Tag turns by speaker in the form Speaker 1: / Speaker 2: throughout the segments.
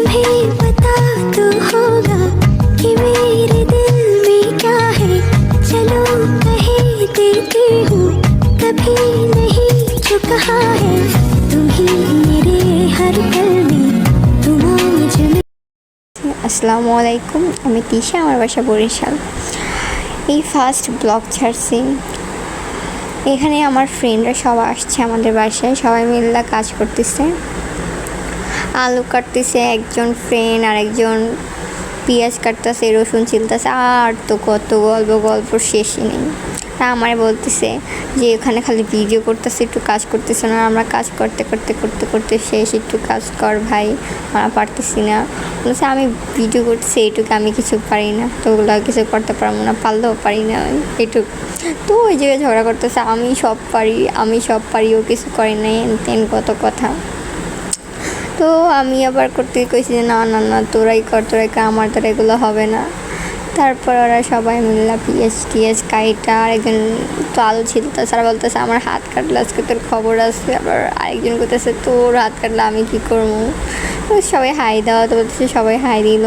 Speaker 1: तुम्हें पता तो होगा कि मेरे दिल में क्या है। चलो कह देती हूँ, कभी नहीं जो कहा है। तुम ही मेरे हर पल में, तुम आज में।
Speaker 2: আসসালামু আলাইকুম, আমি তিশা, আমার বাসা বরিশাল। এই ফার্স্ট ব্লগ ছাড়ছি। এখানে আমার ফ্রেন্ডরা সব আসছে আমাদের বাসায়, সবাই মিলে কাজ করতেছে, আলু কাটতেছে একজন ফ্রেন্ড, আর একজন পেঁয়াজ কাটতেছে, রসুন ছিলতেছে, আর তো কত গল্প শেষই নেই। আমারে বলতেছে যে এখানে খালি ভিডিও করতেছে, একটু কাজ করতেছে না। আমরা কাজ করতে শেষ, একটু কাজ কর ভাই, আমরা পারতেছি না। বলছে আমি ভিডিও করতেছি, এইটুকু আমি কিছু পারি না, তো ওগুলো কিছু করতে পারবো না, পারলেও পারি না এইটুকু। তো ওই জায়গায় ঝগড়া করতেছে, আমি সব পারি, ও কিছু করে নাই, তেন কত কথা। তো আমি আবার করতে কইছি যে না তোরাই কর, আমার দ্বারা এগুলো হবে না। তারপর ওরা সবাই মিলে পিঁয়াজ কাইটা, আর একজন তো আলু ছিলতে, সারা বলতেছে আমার হাত কাটলে আজকে তোর খবর আছে। আবার আরেকজন বলতেছে তোর হাত কাটলে আমি কী করবো। সবাই হাই দেওয়া, তো বলতেছে সবাই হাই দিল।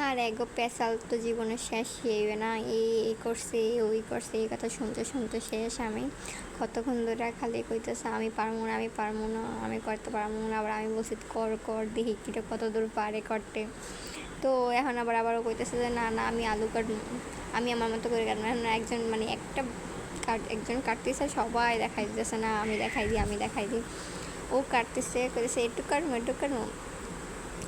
Speaker 2: আর এগো পেশাল তো জীবনে শেষ হইবে না, এই করছে ওই করছে, এই কথা শুনতে শেষ। আমি কতক্ষণ ধরে খালি কইতেছে আমি পারবো না, আমি করতে পারবো না। আবার আমি বলছি কর দেখি কিটা কত দূর পারে করতে। তো এখন আবারও কইতেছে যে না আমি আলু কাটবো, আমি আমার মতো করে কাটবো। এখন একজন কাটতেছে, সবাই দেখাই দিতেছে না আমি দেখাই দিই। ও কাটতেছে, কইতেছে একটু কাটবো।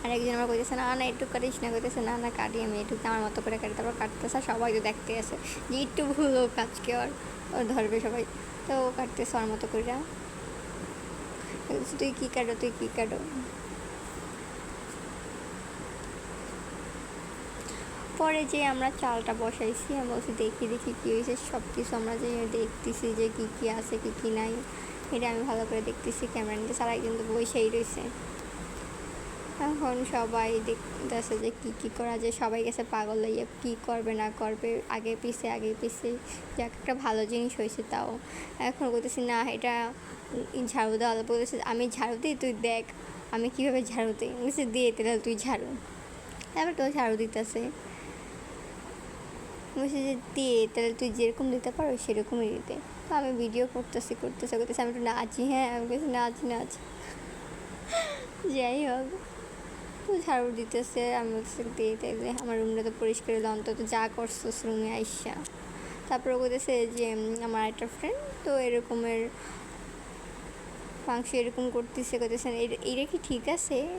Speaker 2: আর একজন আমার কইতেছে না একটু কাটিস না, কইতেছে না কাটি, আমি একটু আমার মতো করে কাটি। তারপর কাটতেছে, সবাই তো দেখতে আছে যে একটু ভুল ও কাজকে ওর ধরবে সবাই। তো ও কাটতেছে ওর মতো করে। তুই কী কাটো। পরে যে আমরা চালটা বসাইছি, আমি বলছি দেখি কী হয়েছে। সব কিছু আমরা যে দেখতেছি যে কী আছে কী নাই, এটা আমি ভালো করে দেখতেছি। ক্যামেরা নিতে সারা কিন্তু বসেই রয়েছে। এখন সবাই দেখতেছে যে কী করা যায়। সবাই গেছে পাগল হইয়া কী করবে না করবে, আগে পিছে যে একটা ভালো জিনিস হয়েছে। তাও এখন বলতেছি না এটা ঝাড়ু দেওয়া, বলতেছে আমি ঝাড়ু দিই, তুই দেখ আমি কীভাবে ঝাড়ু দিই। বলছে দিয়ে তাহলে তুই ঝাড়ু। তারপর তো ঝাড়ু দিতেছে, বলছে যে দিয়ে তাহলে তুই যেরকম দিতে পারো সেরকমই দিতে। তো আমি ভিডিও করতেছি, আমি একটু নাচি। হ্যাঁ আমি বলছি নাচ। যাই হোক, তো ঝাড়ু দিতেছে, আমি বলতেছি দিয়ে আমার রুমটা তো পরিষ্কার হলো, অন্তত যা করছো রুমে আইসা। তারপরে বলতেছে যে আমার একটা ফ্রেন্ড তো এরকমের মাংস এরকম করতেছে, এইটা কি ঠিক আছে?